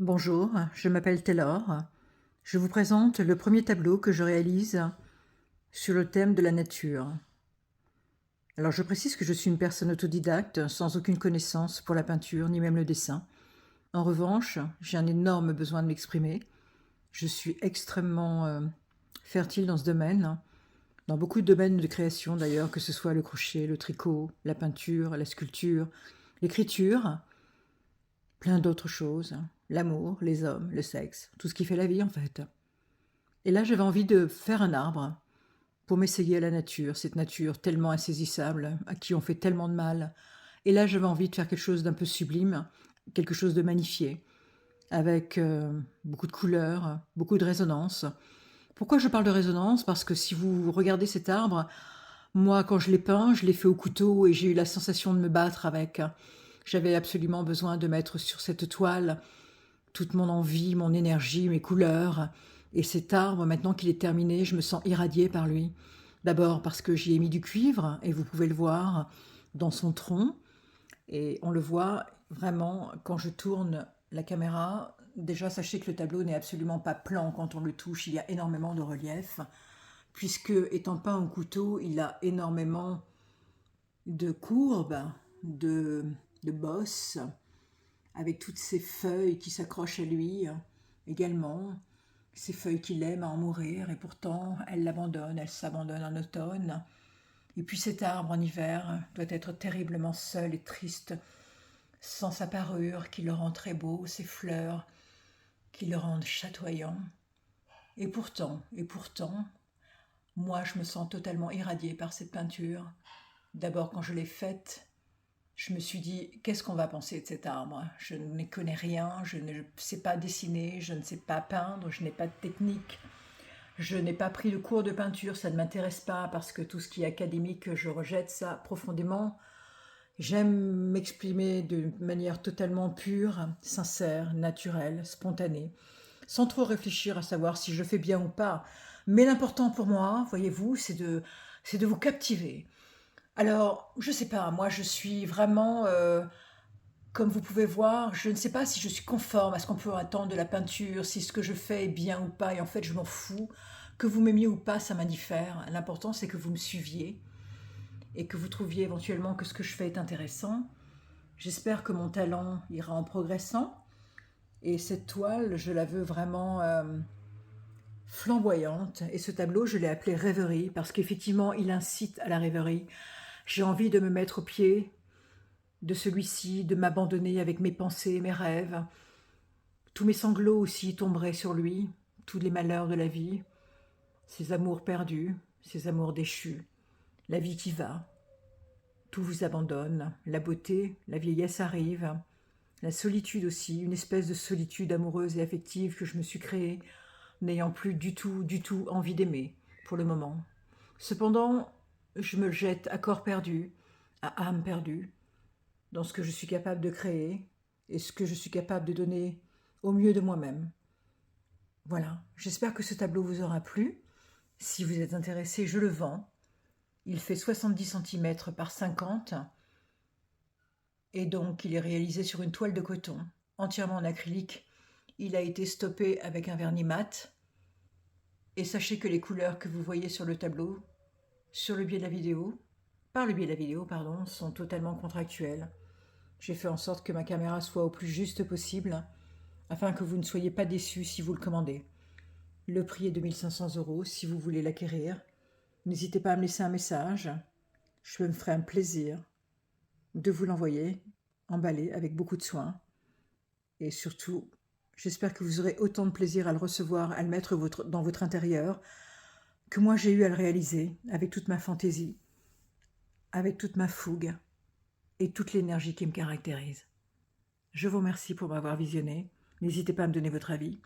Bonjour, je m'appelle Taylor. Je vous présente le premier tableau que je réalise sur le thème de la nature. Alors je précise que je suis une personne autodidacte, sans aucune connaissance pour la peinture, ni même le dessin. En revanche, j'ai un énorme besoin de m'exprimer. Je suis extrêmement fertile dans ce domaine, dans beaucoup de domaines de création d'ailleurs, que ce soit le crochet, le tricot, la peinture, la sculpture, l'écriture, plein d'autres choses. L'amour, les hommes, le sexe, tout ce qui fait la vie en fait. Et là, j'avais envie de faire un arbre pour m'essayer à la nature, cette nature tellement insaisissable, à qui on fait tellement de mal. Et là, j'avais envie de faire quelque chose d'un peu sublime, quelque chose de magnifié, avec beaucoup de couleurs, beaucoup de résonance. Pourquoi je parle de résonance? Parce que si vous regardez cet arbre, moi, quand je l'ai peint, je l'ai fait au couteau et j'ai eu la sensation de me battre avec. J'avais absolument besoin de mettre sur cette toile toute mon envie, mon énergie, mes couleurs. Et cet arbre, maintenant qu'il est terminé, je me sens irradiée par lui. D'abord parce que j'y ai mis du cuivre, et vous pouvez le voir dans son tronc. Et on le voit vraiment quand je tourne la caméra. Déjà, sachez que le tableau n'est absolument pas plan quand on le touche. Il y a énormément de relief. Puisque, étant peint au couteau, il a énormément de courbes, de, de bosses, avec toutes ces feuilles qui s'accrochent à lui également, ces feuilles qu'il aime à en mourir, et pourtant elle l'abandonne, elle s'abandonne en automne. Et puis cet arbre en hiver doit être terriblement seul et triste, sans sa parure qui le rend très beau, ses fleurs qui le rendent chatoyant. Et pourtant, moi je me sens totalement irradiée par cette peinture. D'abord quand je l'ai faite, je me suis dit, qu'est-ce qu'on va penser de cet arbre? Je ne connais rien, je ne sais pas dessiner, je ne sais pas peindre, je n'ai pas de technique, je n'ai pas pris de cours de peinture, ça ne m'intéresse pas parce que tout ce qui est académique, je rejette ça profondément. J'aime m'exprimer de manière totalement pure, sincère, naturelle, spontanée, sans trop réfléchir à savoir si je fais bien ou pas. Mais l'important pour moi, voyez-vous, c'est de vous captiver. Alors, je sais pas, moi je suis vraiment, comme vous pouvez voir, je ne sais pas si je suis conforme à ce qu'on peut attendre de la peinture, si ce que je fais est bien ou pas, et en fait je m'en fous. Que vous m'aimiez ou pas, ça m'indiffère. L'important c'est que vous me suiviez et que vous trouviez éventuellement que ce que je fais est intéressant. J'espère que mon talent ira en progressant. Et cette toile, je la veux vraiment flamboyante. Et ce tableau, je l'ai appelé Rêverie parce qu'effectivement, il incite à la rêverie. J'ai envie de me mettre au pied de celui-ci, de m'abandonner avec mes pensées, mes rêves. Tous mes sanglots aussi tomberaient sur lui, tous les malheurs de la vie, ses amours perdus, ses amours déchus, la vie qui va. Tout vous abandonne, la beauté, la vieillesse arrive, la solitude aussi, une espèce de solitude amoureuse et affective que je me suis créée, n'ayant plus du tout envie d'aimer, pour le moment. Cependant, je me jette à corps perdu, à âme perdue, dans ce que je suis capable de créer et ce que je suis capable de donner au mieux de moi-même. Voilà, j'espère que ce tableau vous aura plu. Si vous êtes intéressé, je le vends. Il fait 70 cm par 50 et donc il est réalisé sur une toile de coton, entièrement en acrylique. Il a été stoppé avec un vernis mat. Et sachez que les couleurs que vous voyez sur le tableau, sur le biais de la vidéo, par le biais de la vidéo, pardon, sont totalement contractuelles. J'ai fait en sorte que ma caméra soit au plus juste possible, afin que vous ne soyez pas déçus si vous le commandez. Le prix est de 1 500 € si vous voulez l'acquérir. N'hésitez pas à me laisser un message. Je me ferai un plaisir de vous l'envoyer, emballé avec beaucoup de soin. Et surtout, j'espère que vous aurez autant de plaisir à le recevoir, à le mettre dans votre intérieur, que moi j'ai eu à le réaliser avec toute ma fantaisie, avec toute ma fougue et toute l'énergie qui me caractérise. Je vous remercie pour m'avoir visionné. N'hésitez pas à me donner votre avis.